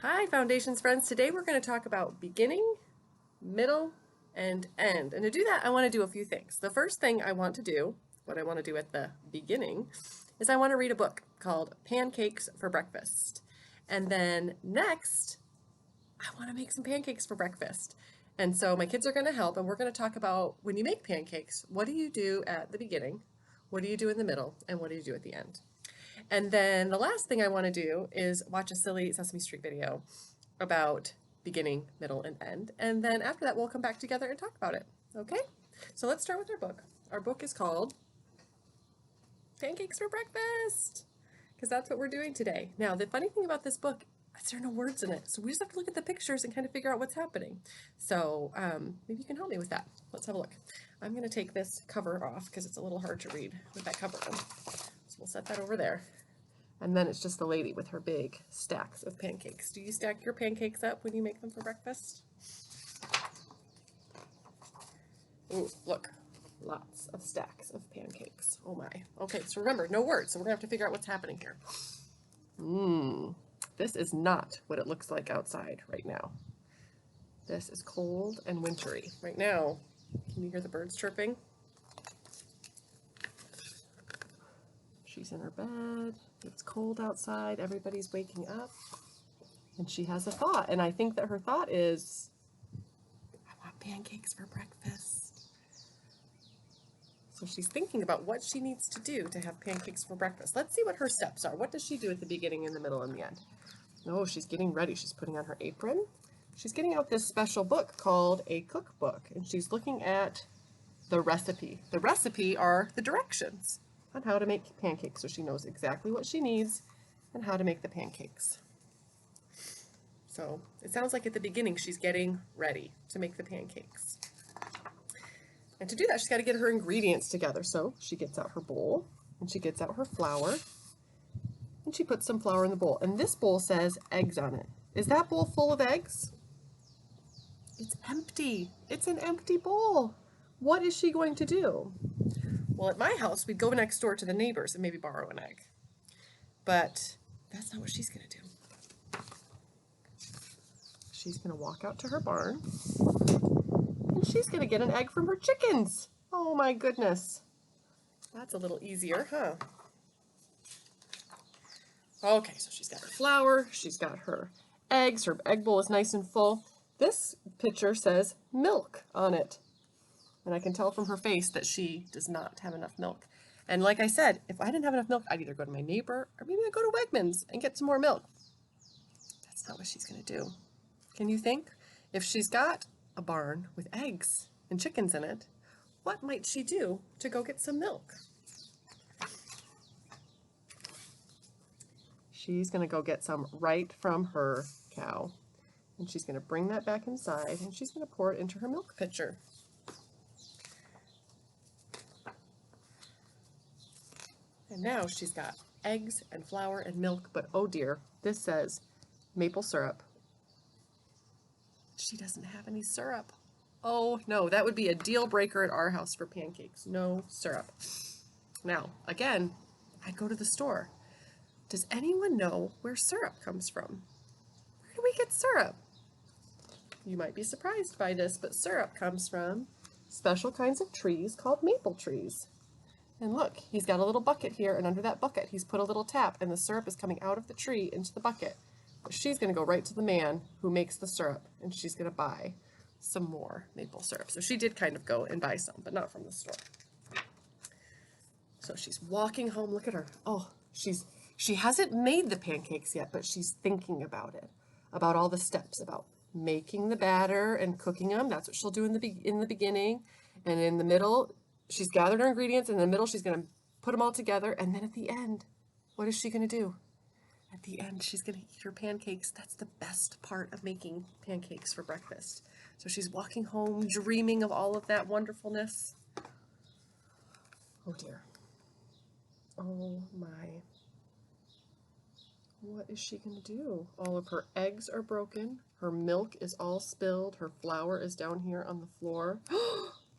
Hi, Foundations friends. Today we're going to talk about beginning, middle, and end. And to do that, I want to do a few things. The first thing I want to do, what I want to do at the beginning, is I want to read a book called Pancakes for Breakfast. And then next, I want to make some pancakes for breakfast. And so my kids are going to help, and we're going to talk about when you make pancakes, what do you do at the beginning, what do you do in the middle, and what do you do at the end? And then the last thing I want to do is watch a silly Sesame Street video about beginning, middle, and end. And then after that, we'll come back together and talk about it. Okay? So let's start with our book. Our book is called Pancakes for Breakfast, because that's what we're doing today. Now, the funny thing about this book is there are no words in it. So we just have to look at the pictures and kind of figure out what's happening. So maybe you can help me with that. Let's have a look. I'm going to take this cover off because it's a little hard to read with that cover on. So we'll set that over there. And then it's just the lady with her big stacks of pancakes. Do you stack your pancakes up when you make them for breakfast? Ooh, look. Lots of stacks of pancakes. Oh my. Okay, so remember, no words. So we're going to have to figure out what's happening here. This is not what it looks like outside right now. This is cold and wintry. Right now, can you hear the birds chirping? She's in her bed. It's cold outside. Everybody's waking up. And she has a thought. And I think that her thought is, I want pancakes for breakfast. So she's thinking about what she needs to do to have pancakes for breakfast. Let's see what her steps are. What does she do at the beginning, in the middle, and the end? Oh, she's getting ready. She's putting on her apron. She's getting out this special book called a cookbook. And she's looking at the recipe. The recipe are the directions on how to make pancakes, so she knows exactly what she needs and how to make the pancakes. So it sounds like at the beginning she's getting ready to make the pancakes. And to do that, she's got to get her ingredients together. So she gets out her bowl, and she gets out her flour, and she puts some flour in the bowl. And this bowl says eggs on it. Is that bowl full of eggs? It's empty. It's an empty bowl. What is she going to do? Well, at my house, we'd go next door to the neighbors and maybe borrow an egg. But that's not what she's going to do. She's going to walk out to her barn, and she's going to get an egg from her chickens. Oh my goodness. That's a little easier, huh? Okay, so she's got her flour, she's got her eggs, her egg bowl is nice and full. This picture says milk on it. And I can tell from her face that she does not have enough milk. And like I said, if I didn't have enough milk, I'd either go to my neighbor or maybe I'd go to Wegmans and get some more milk. That's not what she's going to do. Can you think? If she's got a barn with eggs and chickens in it, what might she do to go get some milk? She's going to go get some right from her cow. And she's going to bring that back inside, and she's going to pour it into her milk pitcher. And now she's got eggs and flour and milk, but oh dear, this says maple syrup. She doesn't have any syrup. Oh no, that would be a deal breaker at our house for pancakes. No syrup. Now, again, I'd go to the store. Does anyone know where syrup comes from? Where do we get syrup? You might be surprised by this, but syrup comes from special kinds of trees called maple trees. And look, he's got a little bucket here, and under that bucket he's put a little tap, and the syrup is coming out of the tree into the bucket. But she's going to go right to the man who makes the syrup, and she's going to buy some more maple syrup. So she did kind of go and buy some, but not from the store. So she's walking home. Look at her. Oh, she hasn't made the pancakes yet, but she's thinking about it, about all the steps, about making the batter and cooking them. That's what she'll do in the beginning. And in the middle, she's gathered her ingredients. In the middle, she's going to put them all together. And then at the end, what is she going to do? At the end, she's going to eat her pancakes. That's the best part of making pancakes for breakfast. So she's walking home, dreaming of all of that wonderfulness. Oh dear. Oh my. What is she going to do? All of her eggs are broken. Her milk is all spilled. Her flour is down here on the floor.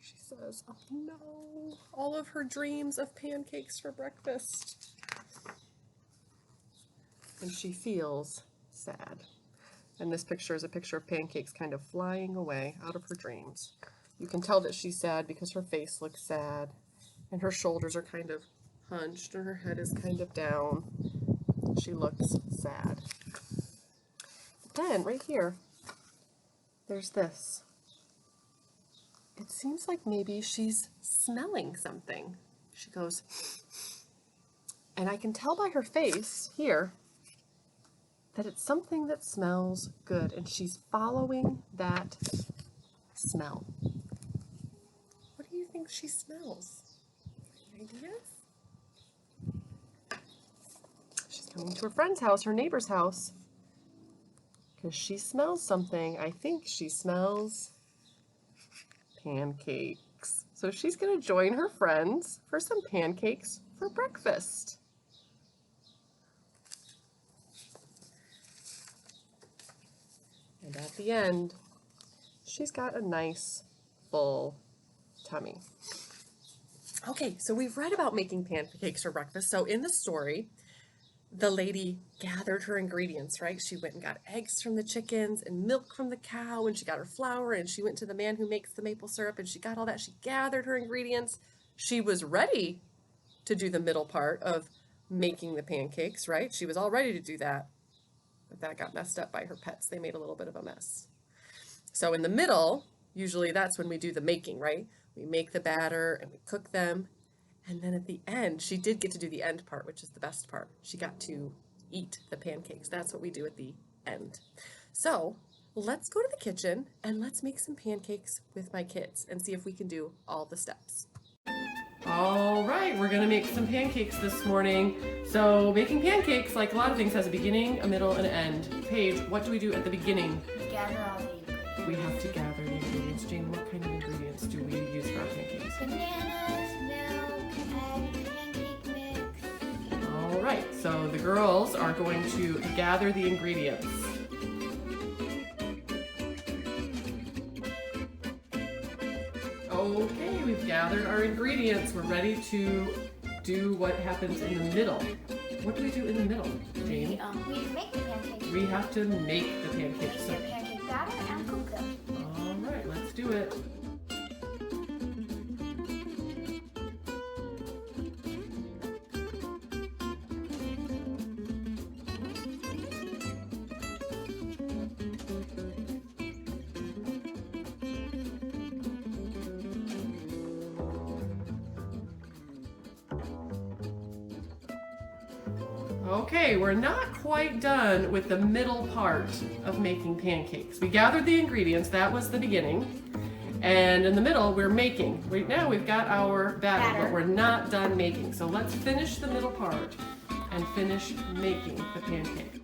She says, oh no, all of her dreams of pancakes for breakfast. And she feels sad. And this picture is a picture of Pancakes kind of flying away out of her dreams. You can tell that she's sad because her face looks sad, and her shoulders are kind of hunched, and her head is kind of down. She looks sad. But then, right here, there's this. It seems like maybe she's smelling something. She goes, and I can tell by her face here that it's something that smells good, and she's following that smell. What do you think she smells? Any ideas? She's coming to her friend's house, her neighbor's house, because she smells something. I think she smells pancakes. So she's going to join her friends for some pancakes for breakfast. And at the end, she's got a nice, full tummy. Okay, so we've read about making pancakes for breakfast. So in the story, the lady gathered her ingredients, right? She went and got eggs from the chickens and milk from the cow, and she got her flour, and she went to the man who makes the maple syrup, and she got all that. She gathered her ingredients. She was ready to do the middle part of making the pancakes, right? She was all ready to do that, but that got messed up by her pets. They made a little bit of a mess. So in the middle, usually that's when we do the making, right? We make the batter and we cook them. And then at the end, she did get to do the end part, which is the best part. She got to eat the pancakes. That's what we do at the end. So let's go to the kitchen and let's make some pancakes with my kids and see if we can do all the steps. All right, we're gonna make some pancakes this morning. So making pancakes, like a lot of things, has a beginning, a middle, and an end. Paige, what do we do at the beginning? Gather all the ingredients. We have to gather the ingredients. Jane, what kind of ingredients do we use for our pancakes? Bananas, milk, egg, pancake mix. All right, so the girls are going to gather the ingredients. Okay, we've gathered our ingredients. We're ready to do what happens in the middle. What do we do in the middle, Jane? We make the pancakes. We have to make the pancakes. Make the pancake batter and cook them. All right, let's do it. Okay, we're not quite done with the middle part of making pancakes. We gathered the ingredients, that was the beginning. And in the middle, we're making. Right now we've got our batter, but we're not done making. So let's finish the middle part and finish making the pancake.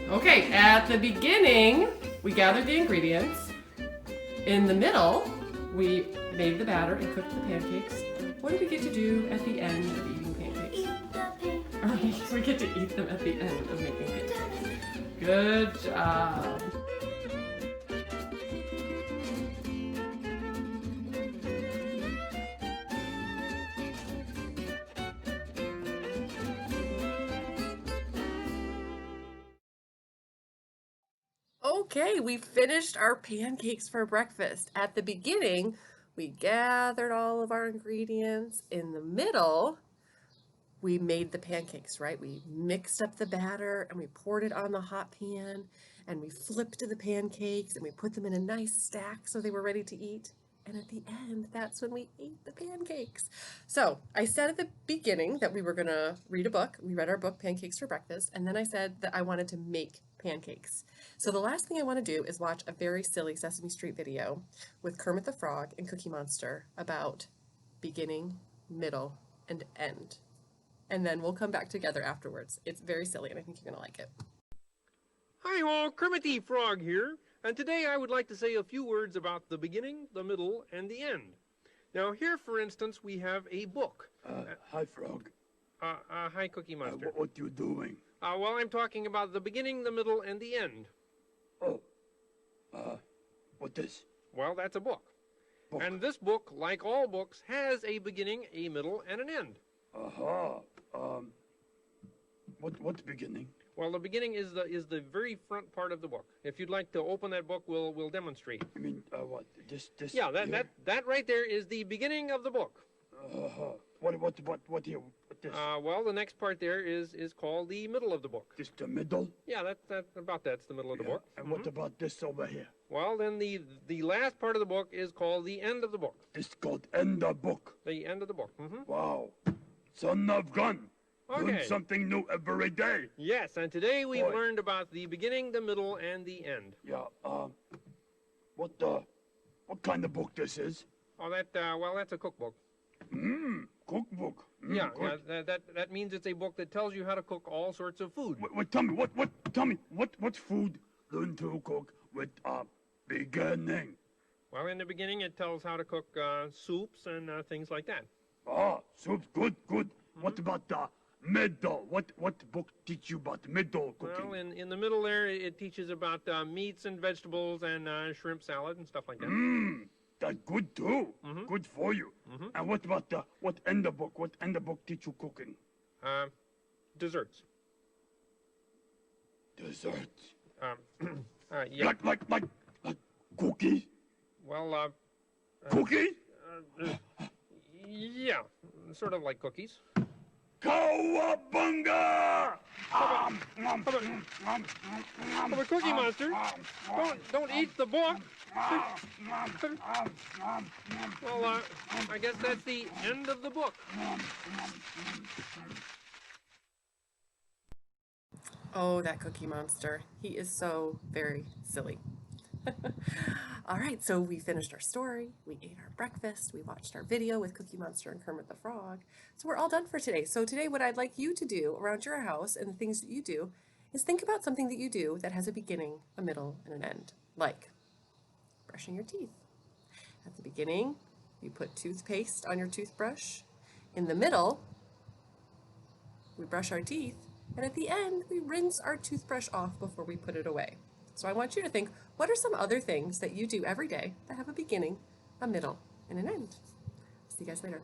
Okay, at the beginning, we gathered the ingredients. In the middle, we made the batter and cooked the pancakes. What do we get to do at the end of eating pancakes? Eat the pancakes. We get to eat them at the end of making pancakes. Good job. Okay, we finished our pancakes for breakfast. At the beginning, we gathered all of our ingredients. In the middle, we made the pancakes, right? We mixed up the batter and we poured it on the hot pan and we flipped the pancakes and we put them in a nice stack so they were ready to eat. And at the end, that's when we ate the pancakes. So I said at the beginning that we were gonna read a book. We read our book, Pancakes for Breakfast, and then I said that I wanted to make pancakes. So the last thing I wanna do is watch a very silly Sesame Street video with Kermit the Frog and Cookie Monster about beginning, middle, and end. And then we'll come back together afterwards. It's very silly and I think you're gonna like it. Hi all, Kermit the Frog here, and today I would like to say a few words about the beginning, the middle, and the end. Now here, for instance, we have a book. Hi, Frog. Hi, Cookie Monster. What you doing? Well, I'm talking about the beginning, the middle, and the end. Oh, what this? Well, that's a book. Book. And this book, like all books, has a beginning, a middle, and an end. What's beginning? Well, the beginning is the very front part of the book. If you'd like to open that book, we'll demonstrate. I mean, what? This? Yeah, here? that right there is the beginning of the book. What here? What this? Well, the next part there is called the middle of the book. This the middle? Yeah, that's the middle of the book. And what about this over here? Well, then the last part of the book is called the end of the book. This called end of book. The end of the book. Wow. Son of gun. Learn Okay. something new every day. Yes, and today we've Boy. learned about the beginning, the middle, and the end. Yeah. What kind of book this is? Oh, that's a cookbook. Cookbook. Yeah, Good. that means it's a book that tells you how to cook all sorts of food. Wait, tell me, what food learn to cook with beginning? Well, in the beginning, it tells how to cook soups and things like that. Soup, good. What about the middle? What book teach you about middle cooking? Well, in the middle there, it teaches about meats and vegetables and shrimp salad and stuff like that. That's good too. Good for you. And what about what end of book? What end of book teach you cooking? Desserts. Desserts. Yeah. Like cookies? Well, Cookies? yeah, sort of like cookies. Cowabunga! But Cookie Monster, don't eat the book. Well, I guess that's the end of the book. Oh, that Cookie Monster. He is so very silly. All right, so we finished our story, we ate our breakfast, we watched our video with Cookie Monster and Kermit the Frog. So we're all done for today. So today what I'd like you to do around your house and the things that you do is think about something that you do that has a beginning, a middle, and an end. Like brushing your teeth. At the beginning, you put toothpaste on your toothbrush. In the middle, we brush our teeth. And at the end, we rinse our toothbrush off before we put it away. So I want you to think, what are some other things that you do every day that have a beginning, a middle, and an end? See you guys later.